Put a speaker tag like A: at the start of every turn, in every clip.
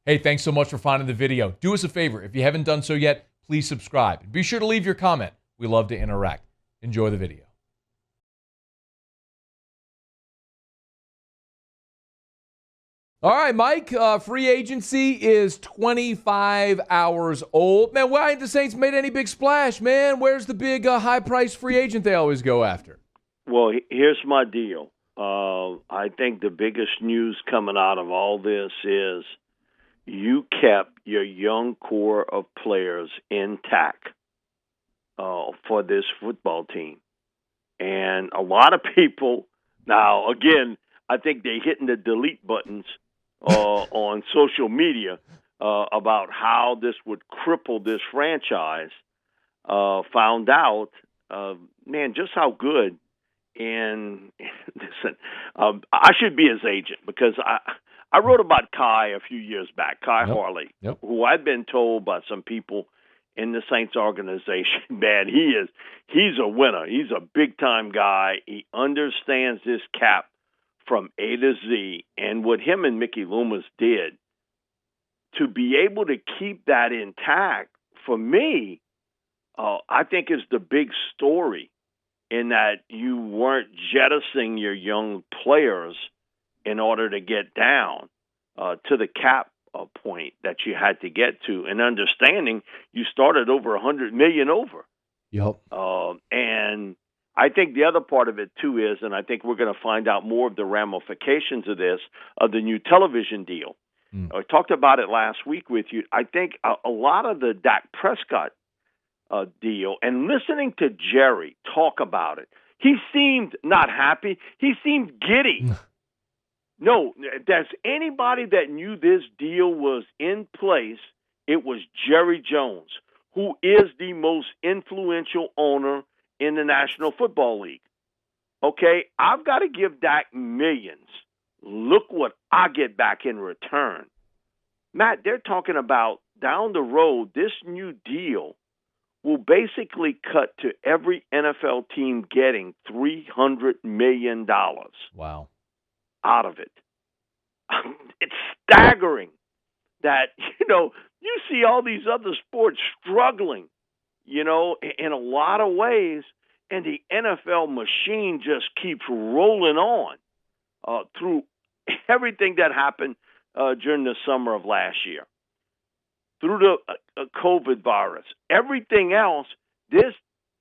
A: Hey, thanks so much for finding the video. Do us a favor. If you haven't done so yet, please subscribe. Be sure to leave your comment. We love to interact. Enjoy the video. All right, Mike, free agency is 25 hours old. Man, why ain't the Saints made any big splash, man? Where's the big high-priced free agent they always go after?
B: Well, here's my deal. I think the biggest news coming out of all this is you kept your young core of players intact for this football team. And a lot of people, now, again, I think they're hitting the delete buttons on social media about how this would cripple this franchise, found out, man, just how good. And listen, I should be his agent because I wrote about Kai a few years back, Kai Harley, who I've been told by some people in the Saints organization, man, he's a winner. He's a big-time guy. He understands this cap from A to Z. And what him and Mickey Loomis did, to be able to keep that intact, for me, I think is the big story, in that you weren't jettisoning your young players in order to get down to the cap point that you had to get to, and understanding you started over $100 million over.
A: Yep.
B: And I think the other part of it too is, and I think we're going to find out more of the ramifications of this, of the new television deal. I talked about it last week with you. I think a lot of the Dak Prescott deal, and listening to Jerry talk about it, he seemed not happy. He seemed giddy. No, there's anybody that knew this deal was in place, it was Jerry Jones, who is the most influential owner in the National Football League. Okay, I've got to give Dak millions. Look what I get back in return. Matt, they're talking about down the road, this new deal will basically cut to every NFL team getting $300 million.
A: Wow.
B: Out of it. It's staggering that, you see all these other sports struggling, in a lot of ways, and the NFL machine just keeps rolling on through everything that happened during the summer of last year, through the COVID virus, everything else. This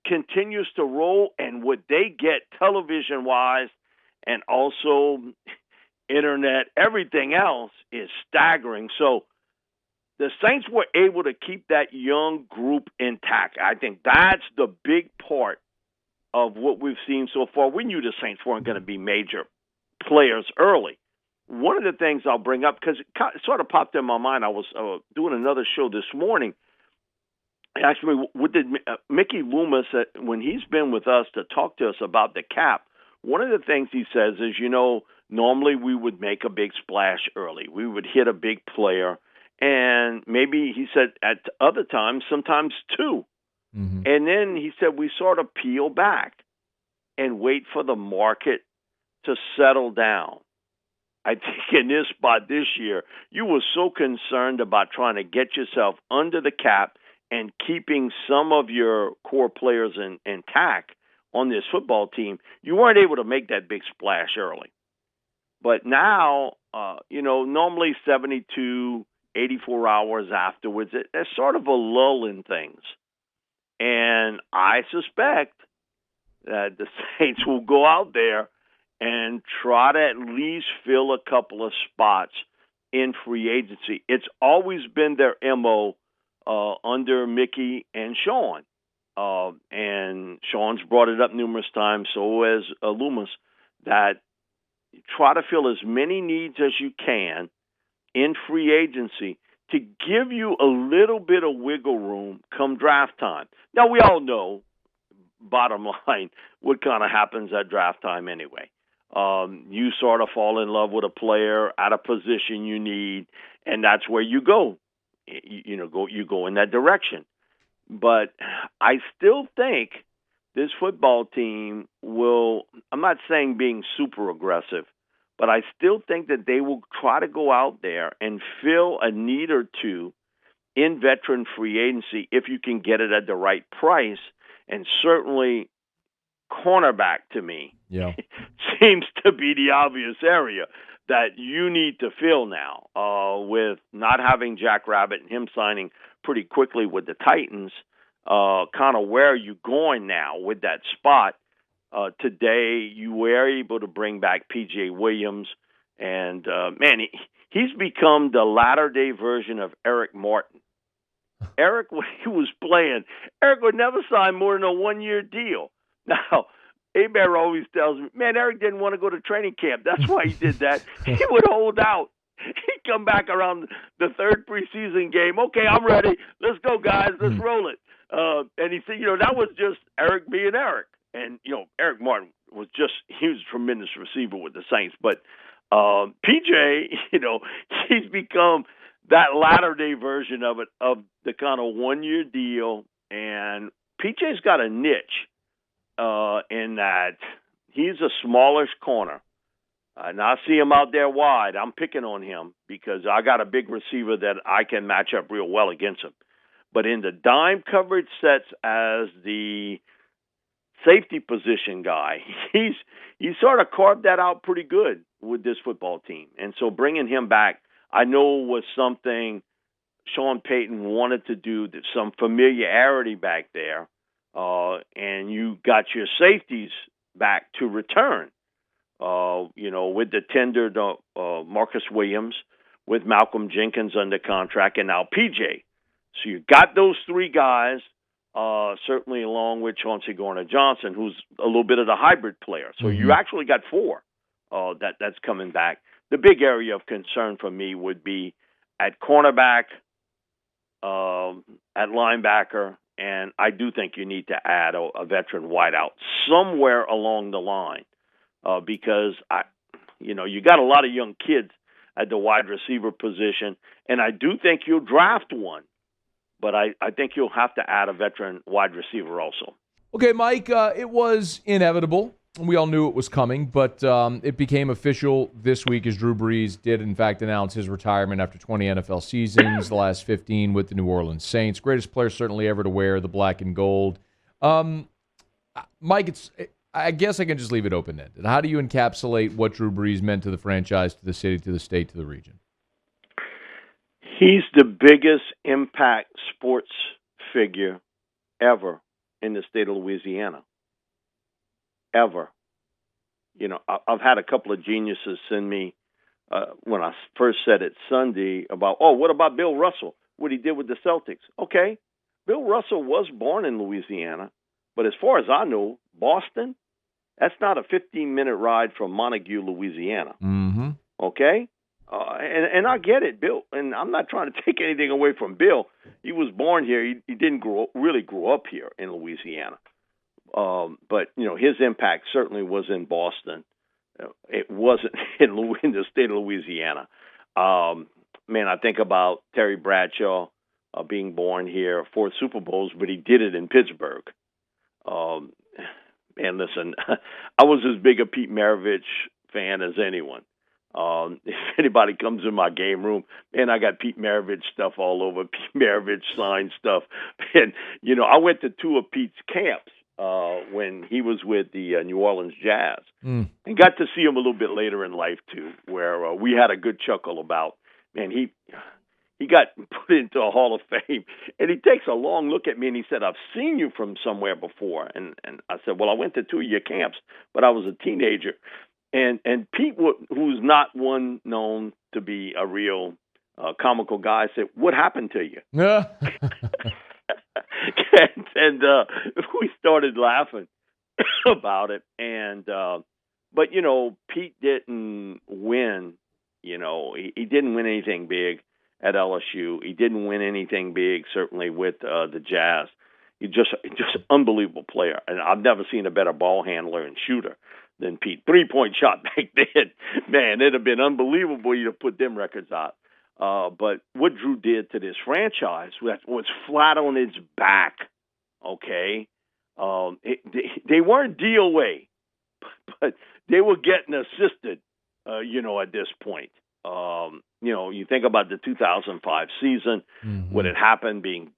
B: continues to roll, and what they get television-wise and also internet, everything else is staggering. So the Saints were able to keep that young group intact. I think that's the big part of what we've seen so far. We knew the Saints weren't going to be major players early. One of the things I'll bring up, because it sort of popped in my mind, I was doing another show this morning. Actually, what did Mickey Loomis, when he's been with us to talk to us about the cap, one of the things he says is, normally we would make a big splash early. We would hit a big player, and maybe, he said, at other times, sometimes two. Mm-hmm. And then he said we sort of peel back and wait for the market to settle down. I think in this spot this year, you were so concerned about trying to get yourself under the cap and keeping some of your core players intact on this football team, you weren't able to make that big splash early. But now, normally 72, 84 hours afterwards, there's sort of a lull in things. And I suspect that the Saints will go out there and try to at least fill a couple of spots in free agency. It's always been their MO under Mickey and Sean. And Sean's brought it up numerous times, so has Loomis, that try to fill as many needs as you can in free agency to give you a little bit of wiggle room come draft time. Now, we all know, bottom line, what kind of happens at draft time anyway. You sort of fall in love with a player at a position you need, and that's where you go. You go in that direction. But I still think this football team will, I'm not saying being super aggressive, but I still think that they will try to go out there and fill a need or two in veteran free agency if you can get it at the right price. And certainly cornerback to me seems to be the obvious area that you need to fill now with not having Jack Rabbit and him signing pretty quickly with the Titans. Kind of where are you going now with that spot? Today, you were able to bring back P.J. Williams, and man, he's become the latter-day version of Eric Martin. Eric, when he was playing, Eric would never sign more than a one-year deal. Now, Abear always tells me, man, Eric didn't want to go to training camp. That's why he did that. He would hold out. He'd come back around the third preseason game. Okay, I'm ready. Let's go, guys. Let's roll it. And he said, that was just Eric being Eric. And, Eric Martin was he was a tremendous receiver with the Saints. But PJ, he's become that latter-day version of it, of the kind of one-year deal. And PJ's got a niche in that he's a smallish corner. And I see him out there wide. I'm picking on him because I got a big receiver that I can match up real well against him. But in the dime coverage sets as the safety position guy, he's sort of carved that out pretty good with this football team. And so bringing him back, I know was something Sean Payton wanted to do, that some familiarity back there. And you got your safeties back to return. With the tender Marcus Williams, with Malcolm Jenkins under contract, and now PJ. So you got those three guys, certainly along with Chauncey Gardner-Johnson, who's a little bit of the hybrid player. So you actually got four that's coming back. The big area of concern for me would be at cornerback, at linebacker, and I do think you need to add a veteran wideout somewhere along the line. Because you got a lot of young kids at the wide receiver position, and I do think you'll draft one, but I think you'll have to add a veteran wide receiver also.
A: Okay, Mike, it was inevitable. We all knew it was coming, but it became official this week as Drew Brees did, in fact, announce his retirement after 20 NFL seasons, the last 15 with the New Orleans Saints. Greatest player certainly ever to wear the black and gold. Mike, I guess I can just leave it open-ended. How do you encapsulate what Drew Brees meant to the franchise, to the city, to the state, to the region?
B: He's the biggest impact sports figure ever in the state of Louisiana. Ever. I've had a couple of geniuses send me, when I first said it Sunday, about, what about Bill Russell, what he did with the Celtics? Okay, Bill Russell was born in Louisiana, but as far as I know, Boston, that's not a 15-minute ride from Montague, Louisiana.
A: Mm-hmm.
B: Okay? And I get it, Bill. And I'm not trying to take anything away from Bill. He was born here. He didn't really grow up here in Louisiana. But, his impact certainly was in Boston. It wasn't in the state of Louisiana. I think about Terry Bradshaw being born here, 4 Super Bowls, but he did it in Pittsburgh. And listen, I was as big a Pete Maravich fan as anyone. If anybody comes in my game room, man, I got Pete Maravich stuff all over, Pete Maravich signed stuff. And, I went to 2 of Pete's camps when he was with the New Orleans Jazz and got to see him a little bit later in life, too, where we had a good chuckle about, man, he got put into a Hall of Fame, and he takes a long look at me, and he said, I've seen you from somewhere before. And I said, well, I went to 2 of your camps, but I was a teenager. And Pete, who's not one known to be a real comical guy, said, what happened to you?
A: Yeah.
B: and we started laughing about it. But, Pete didn't win. He didn't win anything big at LSU. He didn't win anything big, certainly with the Jazz. He's just unbelievable player. And I've never seen a better ball handler and shooter than Pete. 3-point shot back then, man, it'd have been unbelievable to put them records out. But what Drew did to this franchise was flat on its back, okay? They weren't DOA, but they were getting assisted at this point. You think about the 2005 season, what had happened, being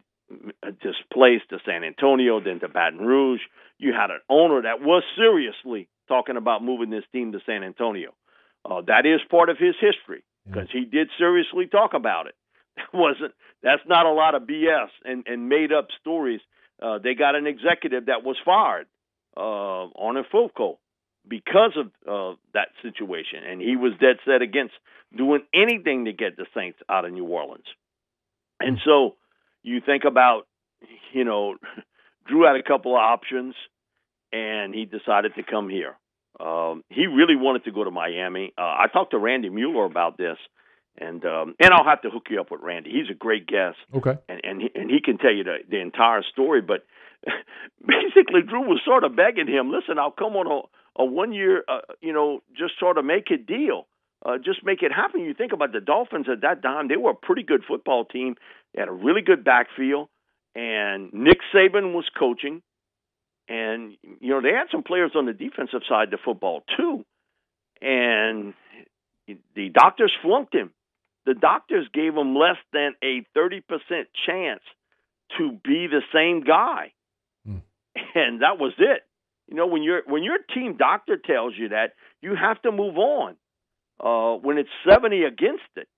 B: displaced to San Antonio, then to Baton Rouge. You had an owner that was seriously talking about moving this team to San Antonio. That is part of his history because he did seriously talk about it. That's not a lot of BS and made up stories. They got an executive that was fired, Arne Fulco, because of that situation, and he was dead set against doing anything to get the Saints out of New Orleans. And so you think about, Drew had a couple of options, and he decided to come here. He really wanted to go to Miami. I talked to Randy Mueller about this, and I'll have to hook you up with Randy. He's a great guest.
A: Okay.
B: And he can tell you the entire story. But basically, Drew was sort of begging him, listen, I'll come on a 1 year, just sort of make it deal. Just make it happen. You think about the Dolphins at that time, they were a pretty good football team. They had a really good backfield, and Nick Saban was coaching. And, they had some players on the defensive side of the football, too. And the doctors flunked him. The doctors gave him less than a 30% chance to be the same guy. And that was it. When your team doctor tells you that, you have to move on. When it's 70 against it.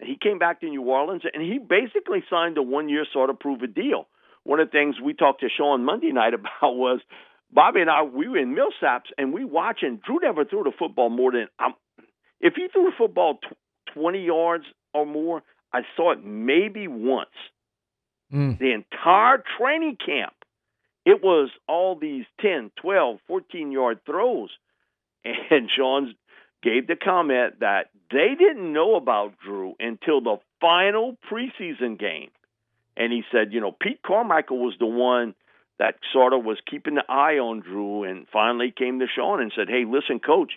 B: He came back to New Orleans, and he basically signed a 1 year sort of prove a deal. One of the things we talked to Sean Monday night about was Bobby and I, we were in Millsaps, and we watching. Drew never threw the football more than if he threw the football 20 yards or more, I saw it maybe once. The entire training camp, it was all these 10, 12, 14-yard throws. And Sean gave the comment that they didn't know about Drew until the final preseason game. And he said, Pete Carmichael was the one that sort of was keeping the eye on Drew, and finally came to Sean and said, hey, listen, Coach,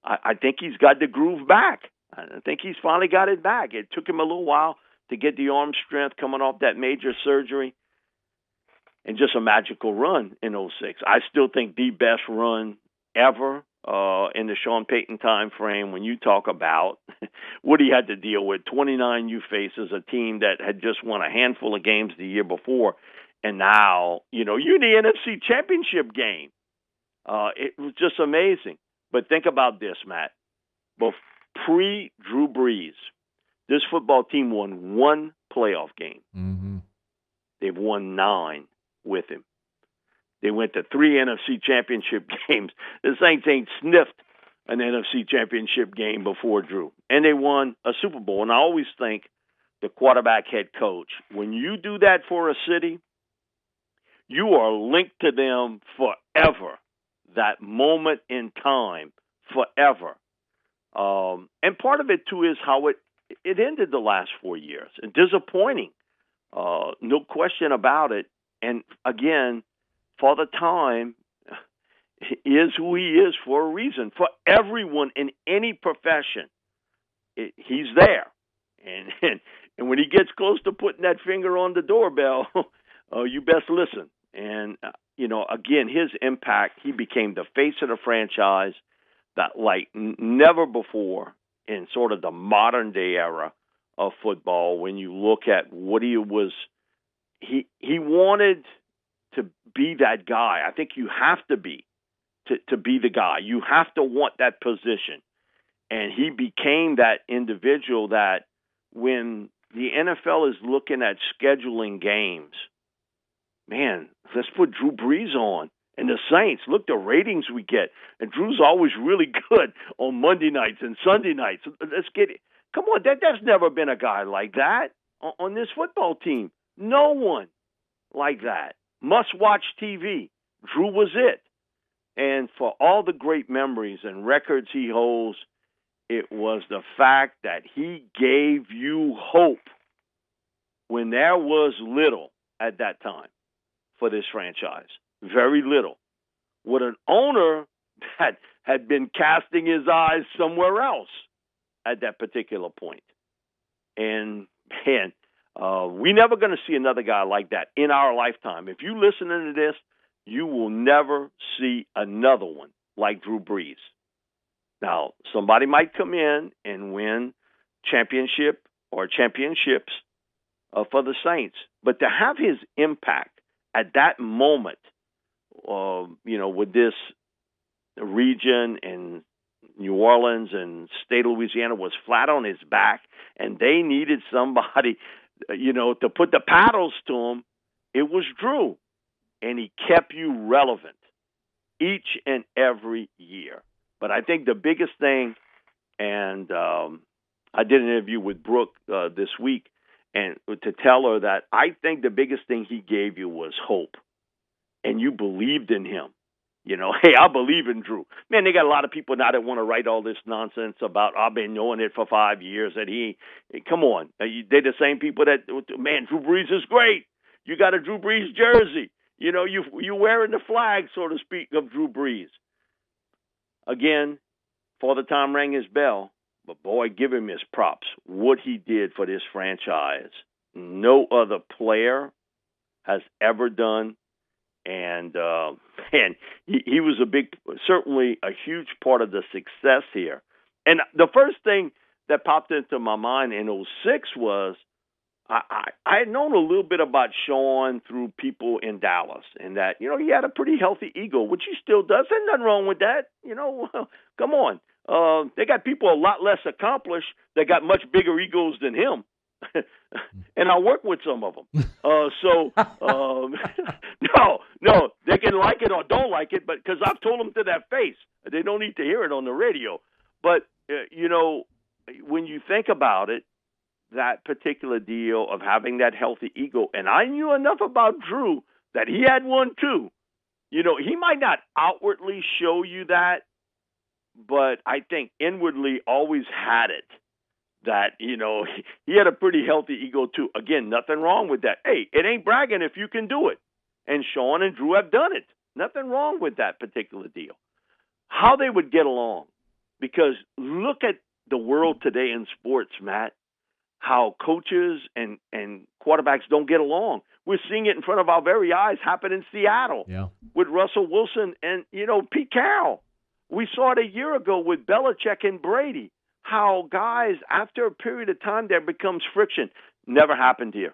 B: I think he's got the groove back. I think he's finally got it back. It took him a little while to get the arm strength coming off that major surgery, and just a magical run in 06. I still think the best run ever in the Sean Payton time frame. When you talk about what he had to deal with, 29 U faces, a team that had just won a handful of games the year before, and now, you're in the NFC Championship game. It was just amazing. But think about this, Matt. Pre-Drew Brees, this football team won one playoff game. They've won 9 with him. They went to 3 NFC Championship games. The Saints ain't sniffed an NFC Championship game before Drew. And they won a Super Bowl. And I always think the quarterback head coach, when you do that for a city, you are linked to them forever. That moment in time, forever. And part of it, too, is how it ended the last 4 years. And disappointing. No question about it. And, again, Father Time is who he is for a reason. For everyone in any profession, he's there. And when he gets close to putting that finger on the doorbell, you best listen. And, again, his impact, he became the face of the franchise that like never before in sort of the modern day era of football. When you look at what he was, he wanted to be that guy. I think you have to be to be the guy. You have to want that position. And he became that individual that when the NFL is looking at scheduling games, man, let's put Drew Brees on. And the Saints, look, the ratings we get. And Drew's always really good on Monday nights and Sunday nights. Let's get it. Come on, there's never been a guy like that on this football team. No one like that. Must-watch TV. Drew was it. And for all the great memories and records he holds, it was the fact that he gave you hope when there was little at that time for this franchise. Very little. With an owner that had been casting his eyes somewhere else at that particular point. And, man, we're never going to see another guy like that in our lifetime. If you listen to this, you will never see another one like Drew Brees. Now, somebody might come in and win championship or championships for the Saints, but to have his impact at that moment, with this region and New Orleans and state of Louisiana was flat on his back, and they needed somebody, to put the paddles to him. It was Drew, and he kept you relevant each and every year. But I think the biggest thing, and I did an interview with Brooke this week, and to tell her that I think the biggest thing he gave you was hope, and you believed in him. Hey, I believe in Drew. Man, they got a lot of people now that want to write all this nonsense about I've been knowing it for 5 years. And come on, they're the same people that, man, Drew Brees is great. You got a Drew Brees jersey. You wearing the flag, so to speak, of Drew Brees. Again, Father Time rang his bell, but boy, give him his props. What he did for this franchise, no other player has ever done. And he was certainly a huge part of the success here. And the first thing that popped into my mind in 2006 was I had known a little bit about Sean through people in Dallas, and that, he had a pretty healthy ego, which he still does. There's nothing wrong with that. Come on. They got people a lot less accomplished that got much bigger egos than him. And I work with some of them. No, they can like it or don't like it, but because I've told them to their face, they don't need to hear it on the radio. But, when you think about it, that particular deal of having that healthy ego, and I knew enough about Drew that he had one too. He might not outwardly show you that, but I think inwardly always had it. That, he had a pretty healthy ego too. Again, nothing wrong with that. Hey, it ain't bragging if you can do it. And Sean and Drew have done it. Nothing wrong with that particular deal. How they would get along. Because look at the world today in sports, Matt, how coaches and quarterbacks don't get along. We're seeing it in front of our very eyes happen in Seattle with Russell Wilson and, Pete Carroll. We saw it a year ago with Belichick and Brady. How guys, after a period of time, there becomes friction. Never happened here.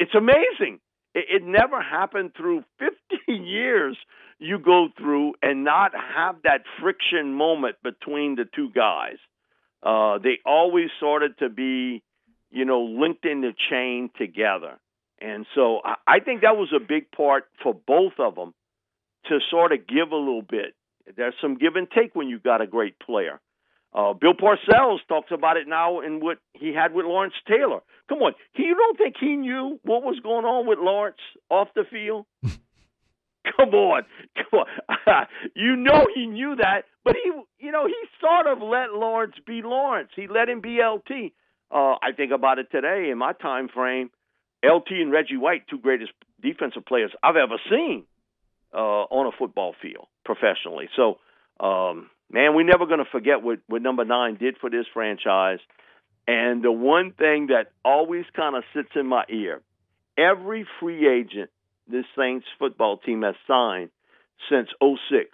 B: It's amazing. It never happened through 15 years you go through and not have that friction moment between the two guys. They always sorted to be, linked in the chain together. And so I think that was a big part for both of them to sort of give a little bit. There's some give and take when you got a great player. Bill Parcells talks about it now in what he had with Lawrence Taylor. Come on, you don't think he knew what was going on with Lawrence off the field? Come on. He knew that, but he sort of let Lawrence be Lawrence. He let him be LT. I think about it today in my time frame. LT and Reggie White, two greatest defensive players I've ever seen on a football field professionally. So, man, we're never going to forget what number 9 did for this franchise. And the one thing that always kind of sits in my ear, every free agent this Saints football team has signed since 2006,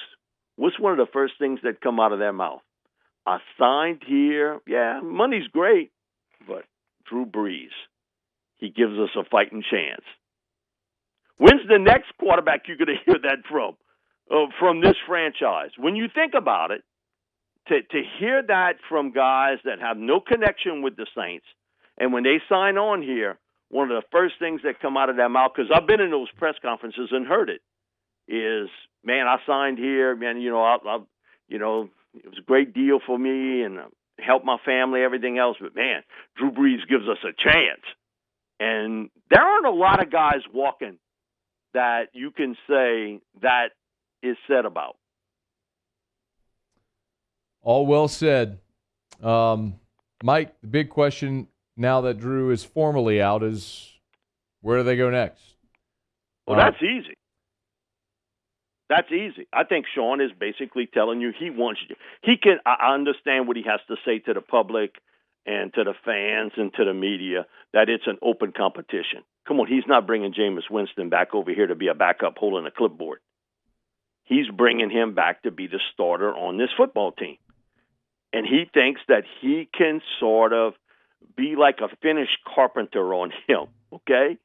B: what's one of the first things that come out of their mouth? I signed here. Yeah, money's great, but Drew Brees, he gives us a fighting chance. When's the next quarterback you're going to hear that from this franchise? When you think about it, to hear that from guys that have no connection with the Saints, and when they sign on here, one of the first things that come out of their mouth, because I've been in those press conferences and heard it, is, man, I signed here, man, it was a great deal for me and helped my family, everything else, but man, Drew Brees gives us a chance. And there aren't a lot of guys walking that you can say that is said about.
A: All well said. Mike, the big question now that Drew is formally out is, where do they go next?
B: Well, that's easy. That's easy. I think Sean is basically telling you he wants you. I understand what he has to say to the public and to the fans and to the media, that it's an open competition. Come on, he's not bringing Jameis Winston back over here to be a backup holding a clipboard. he's bringing him back to be the starter on this football team. And he thinks that he can sort of be like a finished carpenter on him, okay?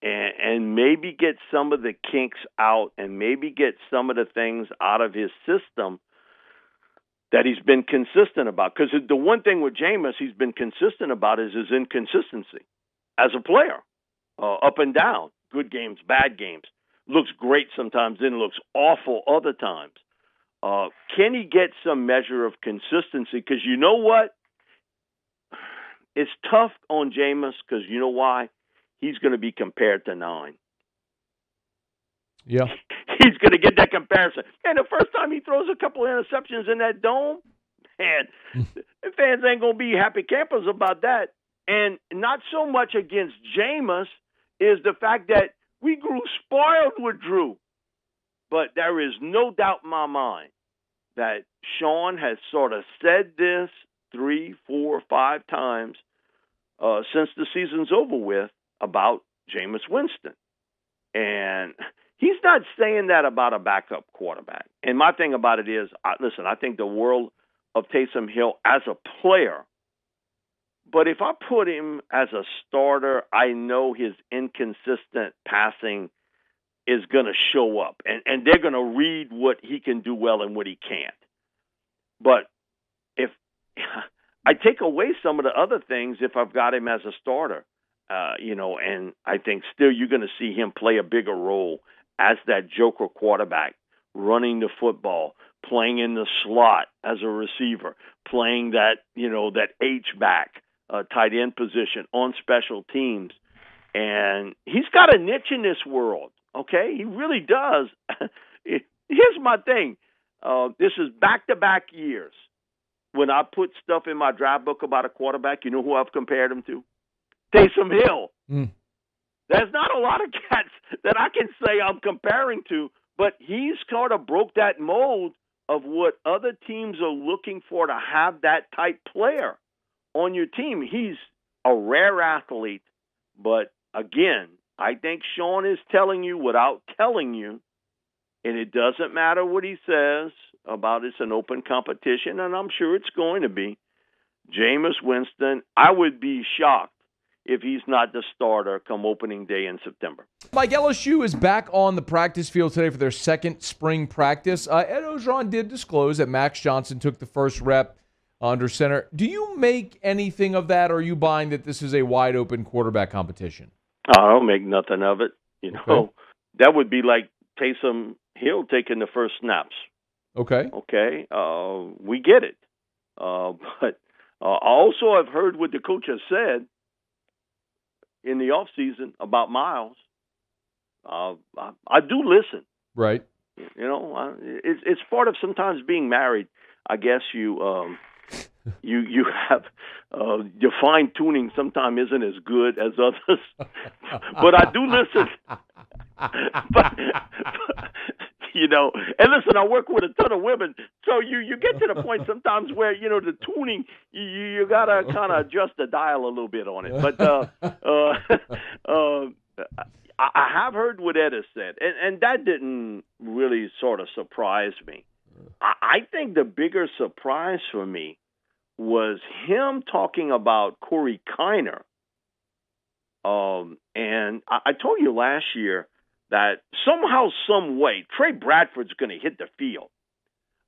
B: And maybe get some of the kinks out and maybe get some of the things out of his system that he's been consistent about. Because the one thing with Jameis he's been consistent about is his inconsistency as a player, up and down, good games, bad games. Looks great sometimes, then looks awful other times. Can he get some measure of consistency? Because you know what? It's tough on Jameis because you know why? He's going to be compared to 9.
A: Yeah.
B: He's going to get that comparison. And the first time he throws a couple of interceptions in that dome, man, the fans ain't going to be happy campers about that. And not so much against Jameis is the fact that we grew spoiled with Drew. But there is no doubt in my mind that Sean has sort of said this 3, 4, 5 times since the season's over with about Jameis Winston. And he's not saying that about a backup quarterback. And my thing about it is, listen, I think the world of Taysom Hill as a player. But if I put him as a starter, I know his inconsistent passing is going to show up. And they're going to read what he can do well and what he can't. But if I take away some of the other things if I've got him as a starter, and I think still you're going to see him play a bigger role as that joker quarterback, running the football, playing in the slot as a receiver, playing that, that H-back tight end position on special teams. And he's got a niche in this world, okay? He really does. Here's my thing. This is back-to-back years. When I put stuff in my draft book about a quarterback, you know who I've compared him to? Taysom Hill. There's not a lot of cats that I can say I'm comparing to, but he's sort of broke that mold of what other teams are looking for to have that type player on your team. He's a rare athlete, but again, I think Sean is telling you without telling you, and it doesn't matter what he says about it's an open competition, and I'm sure it's going to be. Jameis Winston, I would be shocked if he's not the starter come opening day in September.
A: Mike, LSU is back on the practice field today for their second spring practice. Ed Orgeron did disclose that Max Johnson took the first rep under center. Do you make anything of that, or are you buying that this is a wide-open quarterback competition?
B: I don't make nothing of it. Okay. That would be like Taysom Hill taking the first snaps.
A: Okay.
B: We get it. But also I've heard what the coach has said in the offseason about Miles. I do listen.
A: Right.
B: It's part of sometimes being married. I guess you have your fine tuning sometimes isn't as good as others, but I do listen. but and listen, I work with a ton of women, so you get to the point sometimes where the tuning you gotta kind of adjust the dial a little bit on it. But I have heard what Ed has said, and that didn't really sort of surprise me. I think the bigger surprise for me was him talking about Corey Kiner. And I told you last year that somehow, some way, Trey Bradford's going to hit the field.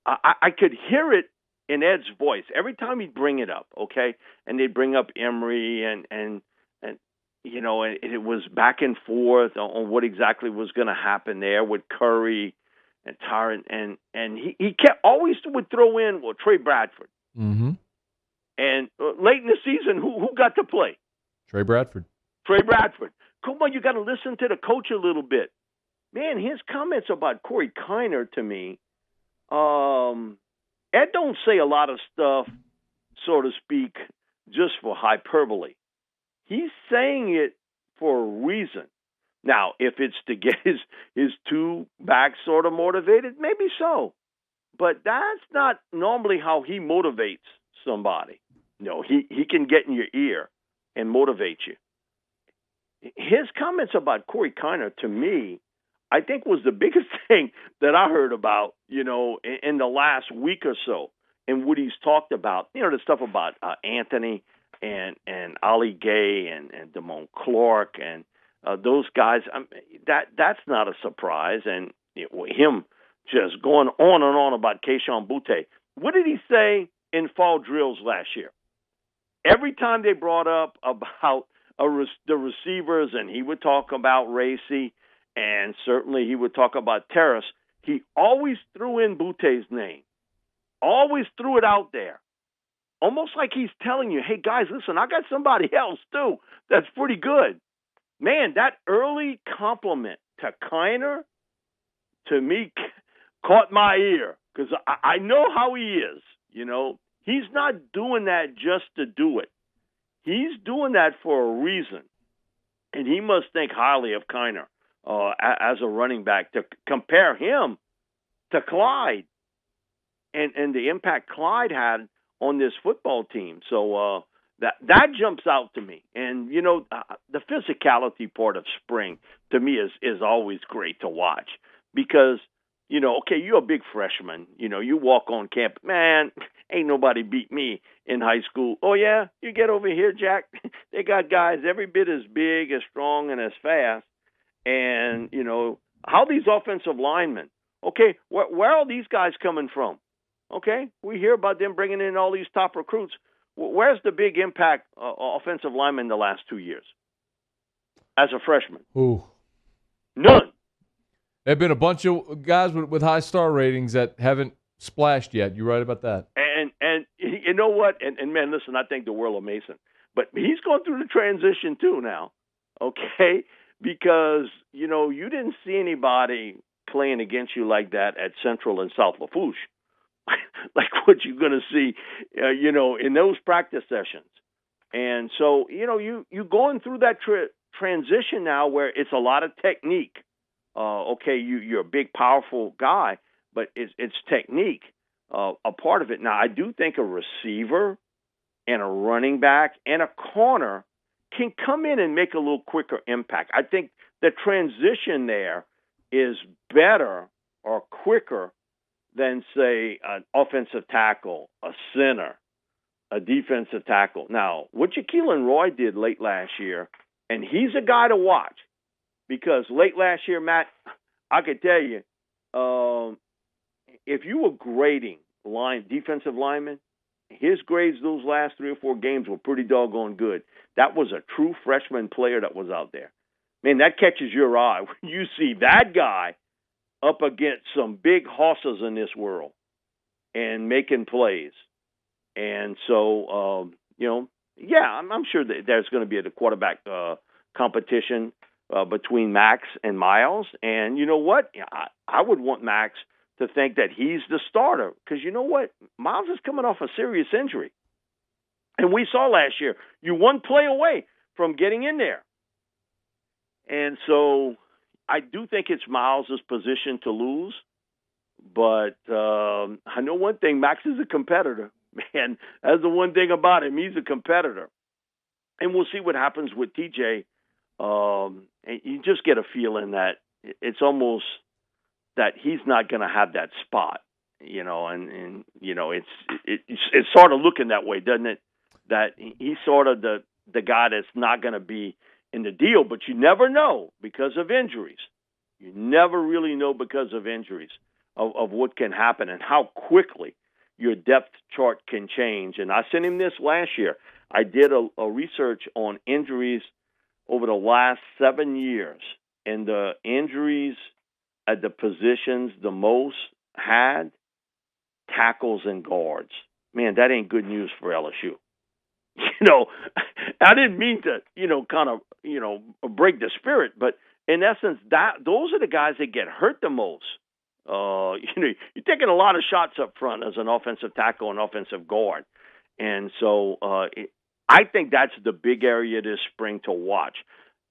B: I could hear it in Ed's voice every time he'd bring it up, okay? And they'd bring up Emory and it was back and forth on what exactly was going to happen there with Curry and Tyron. And he always would throw in, Trey Bradford.
A: Mm-hmm.
B: And late in the season, who got to play?
A: Trey Bradford. Come on, you got to listen to the coach a little bit. Man, his comments about Corey Kiner to me, Ed don't say a lot of stuff, so to speak, just for hyperbole. He's saying it for a reason. Now, if it's to get his two backs sort of motivated, maybe so. But that's not normally how he motivates somebody. No, he can get in your ear and motivate you. His comments about Corey Kiner, to me,
B: I think was the biggest thing that I heard about, in the last week or so, and what he's talked about. The stuff about Anthony and Ali Gay and Damone Clark and those guys. That's not a surprise, and him just going on and on about Keishon Butte. What did he say in fall drills last year? Every time they brought up about the receivers, and he would talk about Racy, and certainly he would talk about Terrace, he always threw in Butte's name. Always threw it out there. Almost like he's telling you, hey, guys, listen, I got somebody else, too, that's pretty good. Man, that early compliment to Kiner, to me, caught my ear, because I know how he is, He's not doing that just to do it. He's doing that for a reason. And he must think highly of Kiner as a running back, to compare him to Clyde and the impact Clyde had on this football team. So that jumps out to me. And, the physicality part of spring, to me, is always great to watch because, okay, you're a big freshman. You walk on campus. Man, ain't nobody beat me in high school. Oh, yeah? You get over here, Jack. They got guys every bit as big, as strong, and as fast. And, how these offensive linemen, okay, where are these guys coming from? Okay, we hear about them bringing in all these top recruits. Where's the big impact offensive lineman the last 2 years as a freshman?
A: Ooh.
B: None.
A: There have been a bunch of guys with high star ratings that haven't splashed yet. You're right about that.
B: And you know what? And man, listen, I think the world of Mason. But he's going through the transition too now, okay? Because, you didn't see anybody playing against you like that at Central and South Lafourche. Like what you're going to see, in those practice sessions. And so, you're going through that transition now where it's a lot of technique. Okay, you're a big, powerful guy, but it's technique a part of it. Now, I do think a receiver and a running back and a corner can come in and make a little quicker impact. I think the transition there is better or quicker than, say, an offensive tackle, a center, a defensive tackle. Now, what Jaqueline Roy did late last year, and he's a guy to watch, because late last year, Matt, I could tell you, if you were grading defensive linemen, his grades those last 3 or 4 games were pretty doggone good. That was a true freshman player that was out there. Man, that catches your eye when you see that guy up against some big hosses in this world and making plays. And so, I'm sure that there's going to be a quarterback competition between Max and Miles. And you know what? I would want Max to think that he's the starter, because you know what? Miles is coming off a serious injury. And we saw last year, you one play away from getting in there. And so I do think it's Miles' position to lose. But I know one thing, Max is a competitor. Man, that's the one thing about him. He's a competitor. And we'll see what happens with TJ. And you just get a feeling that it's almost that he's not going to have that spot, and it's sort of looking that way, doesn't it? That he's sort of the guy that's not going to be in the deal, but you never know because of injuries. You never really know because of injuries of what can happen and how quickly your depth chart can change. And I sent him this last year. I did a research on injuries over the last 7 years, and the injuries at the positions the most had tackles and guards. Man, that ain't good news for LSU. I didn't mean to, kind of, break the spirit, but in essence, those are the guys that get hurt the most. You're taking a lot of shots up front as an offensive tackle and offensive guard. And so I think that's the big area this spring to watch.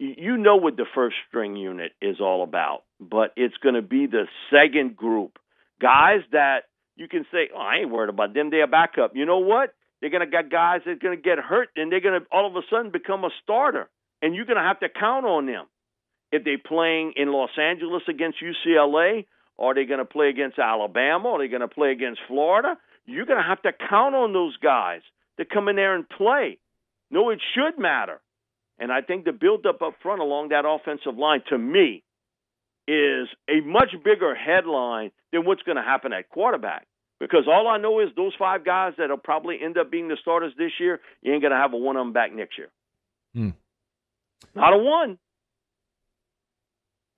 B: You know what the first string unit is all about, but it's going to be the second group. Guys that you can say, I ain't worried about them. They're a backup. You know what? They're going to get guys that are going to get hurt, and they're going to all of a sudden become a starter, and you're going to have to count on them. if they're playing in Los Angeles against UCLA, or are they going to play against Alabama, or are they going to play against Florida? You're going to have to count on those guys to come in there and play. No, it should matter. And I think the build-up up front along that offensive line, to me, is a much bigger headline than what's going to happen at quarterback. Because all I know is those 5 guys that will probably end up being the starters this year, you ain't going to have a one of them back next year. Not a one.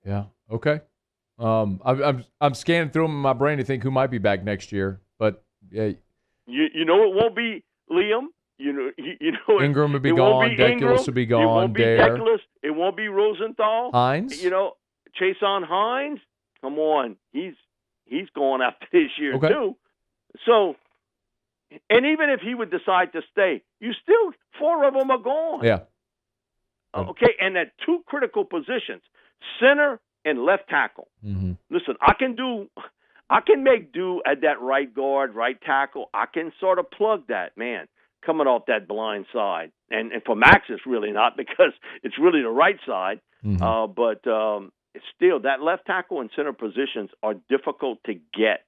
A: Yeah. Okay. I'm scanning through them in my brain to think who might be back next year, but yeah.
B: You know it won't be Liam. You know
A: Ingram would be gone. Deculus would be gone.
B: It won't be
A: Dare.
B: Deculus. It won't be Rosenthal.
A: Hines.
B: Chason Hines. Come on, he's going after this year
A: okay.
B: too. So, and even if he would decide to stay, 4 of them are gone.
A: Yeah.
B: Okay, and at 2 critical positions, center and left tackle.
A: Mm-hmm.
B: Listen, I can make do at that right guard, right tackle. I can sort of plug that, man, coming off that blind side. And for Max, it's really not, because it's really the right side.
A: Mm-hmm.
B: But it's still, that left tackle and center positions are difficult to get.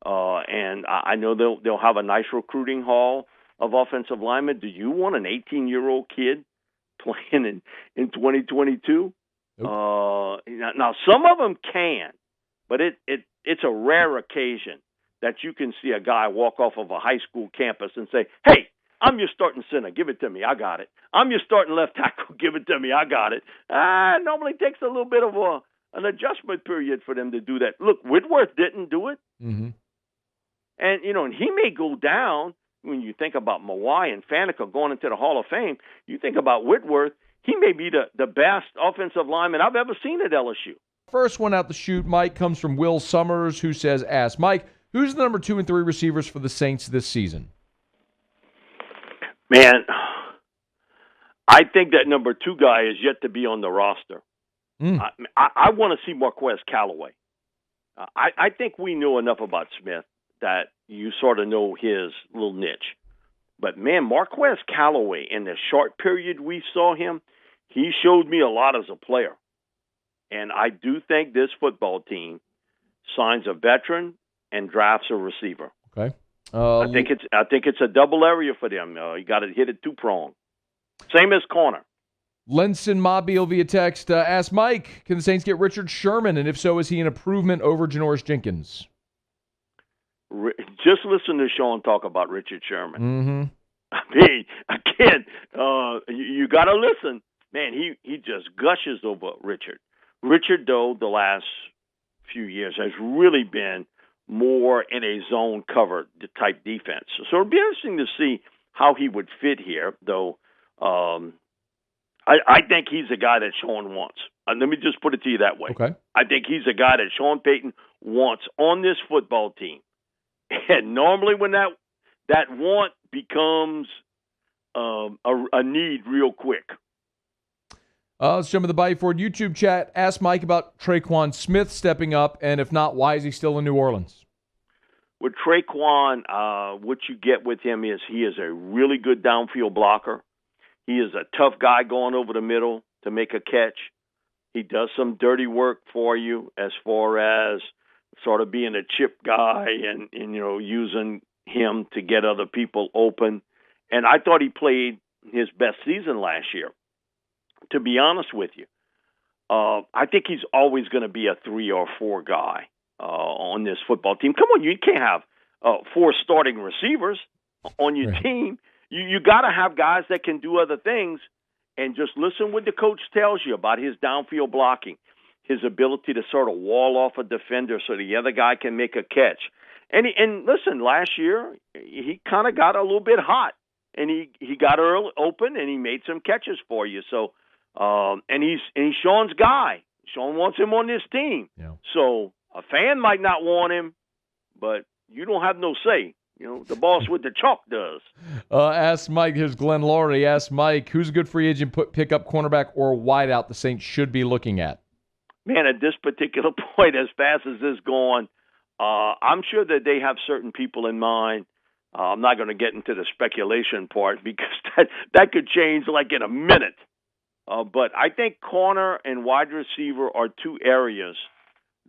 B: And I know they'll have a nice recruiting haul of offensive linemen. Do you want an 18-year-old kid playing in 2022? Nope. Now, some of them can, but it's a rare occasion that you can see a guy walk off of a high school campus and say, hey, I'm your starting center. Give it to me. I got it. I'm your starting left tackle. Give it to me. I got it. It normally takes a little bit of an adjustment period for them to do that. Look, Whitworth didn't do it.
A: Mm-hmm.
B: And, and he may go down when you think about Mawai and Faneca going into the Hall of Fame. You think about Whitworth, he may be the best offensive lineman I've ever seen at LSU.
A: First one out the chute, Mike, comes from Will Summers, who says, ask Mike, who's the number 2 and 3 receivers for the Saints this season?
B: Man, I think that number 2 guy is yet to be on the roster. I want to see Marquez Callaway. I think we know enough about Smith that you sort of know his little niche. But, man, Marquez Callaway, in the short period we saw him, he showed me a lot as a player. And I do think this football team signs a veteran and drafts a receiver.
A: Okay.
B: I think it's a double area for them. You got to hit it 2-prong. Same as corner.
A: Lenson Mobile via text asked Mike, can the Saints get Richard Sherman? And if so, is he an improvement over Janoris Jenkins?
B: Just listen to Sean talk about Richard Sherman.
A: Mm-hmm.
B: I mean, again, you got to listen. Man, he just gushes over Richard. Richard, though, the last few years has really been more in a zone cover type defense. So it'll be interesting to see how he would fit here, though. I think he's a guy that Sean wants. Let me just put it to you that way.
A: Okay.
B: I think he's a guy that Sean Payton wants on this football team. And normally when that want becomes a need real quick.
A: Let's jump in the Bayou Ford YouTube chat. Ask Mike about Tre'Quan Smith stepping up, and if not, why is he still in New Orleans?
B: With Tre'Quan, what you get with him is he is a really good downfield blocker. He is a tough guy going over the middle to make a catch. He does some dirty work for you as far as sort of being a chip guy and using him to get other people open. And I thought he played his best season last year, to be honest with you. I think he's always going to be a 3 or 4 guy on this football team. Come on, you can't have 4 starting receivers on your team. You got to have guys that can do other things, and just listen what the coach tells you about his downfield blocking, his ability to sort of wall off a defender so the other guy can make a catch. And listen, last year he kind of got a little bit hot, and he got early open and he made some catches for you. So and he's Sean's guy. Sean wants him on this team.
A: Yeah.
B: So a fan might not want him, but you don't have no say. The boss with the chalk does.
A: Ask Mike. Here's Glenn Laurie. Ask Mike, who's a good free agent pickup, cornerback, or wideout the Saints should be looking at?
B: Man, at this particular point, as fast as this going, I'm sure that they have certain people in mind. I'm not going to get into the speculation part because that could change like in a minute. But I think corner and wide receiver are two areas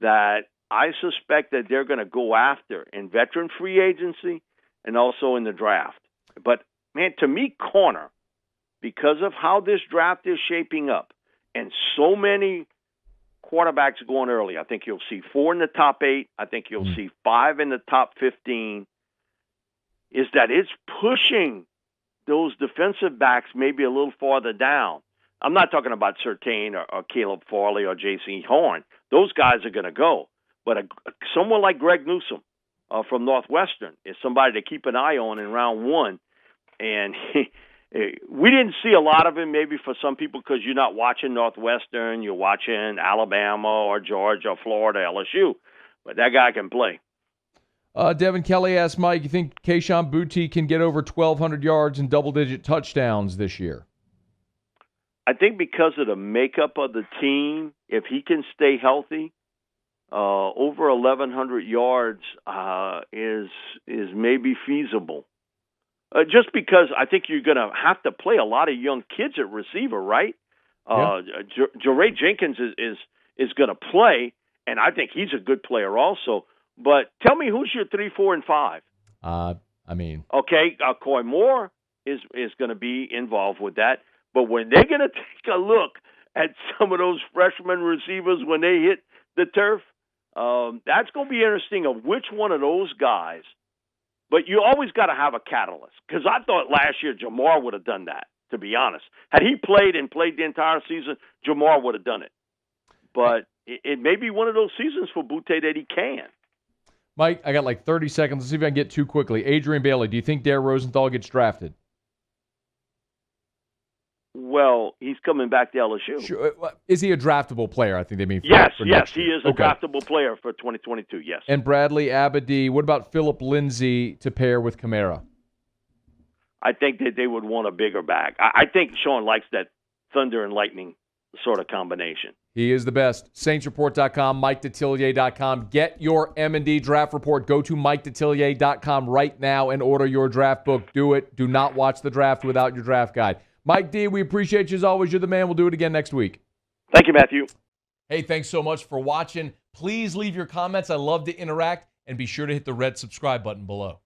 B: that I suspect that they're going to go after in veteran free agency and also in the draft. But, man, to me, corner, because of how this draft is shaping up and so many quarterbacks going early, I think you'll see 4 in the top 8. I think you'll see 5 in the top 15, is that it's pushing those defensive backs maybe a little farther down. I'm not talking about Surtain or Caleb Farley or J.C. Horn. Those guys are going to go. But someone like Greg Newsome from Northwestern is somebody to keep an eye on in round 1. And we didn't see a lot of him maybe for some people because you're not watching Northwestern. You're watching Alabama or Georgia or Florida, LSU. But that guy can play.
A: Devin Kelly asked Mike, you think Kayshon Boutte can get over 1,200 yards and double-digit touchdowns this year?
B: I think because of the makeup of the team, if he can stay healthy, over 1,100 yards is maybe feasible. Just because I think you're going to have to play a lot of young kids at receiver, right?
A: Yeah.
B: Jeray Jenkins is going to play, and I think he's a good player also. But tell me who's your 3, 4, and 5? Okay, Coy Moore is going to be involved with that. But when they're going to take a look at some of those freshman receivers when they hit the turf, that's going to be interesting of which one of those guys. But you always got to have a catalyst, because I thought last year Jamar would have done that, to be honest. Had he played the entire season, Jamar would have done it. But it may be one of those seasons for Boutte that he can.
A: Mike, I got like 30 seconds. Let's see if I can get too quickly. Adrian Bailey, do you think Dare Rosenthal gets drafted?
B: Well, he's coming back to LSU.
A: Sure. Is he a draftable player? I think they mean
B: yes,
A: for
B: he is a draftable player for 2022, yes.
A: And Bradley Abedy, what about Phillip Lindsay to pair with Kamara?
B: I think that they would want a bigger back. I think Sean likes that thunder and lightning sort of combination.
A: He is the best. SaintsReport.com, MikeDetillier.com. Get your M&D draft report. Go to MikeDetillier.com right now and order your draft book. Do it. Do not watch the draft without your draft guide. Mike D., we appreciate you as always. You're the man. We'll do it again next week.
B: Thank you, Matthew.
A: Hey, thanks so much for watching. Please leave your comments. I love to interact. And be sure to hit the red subscribe button below.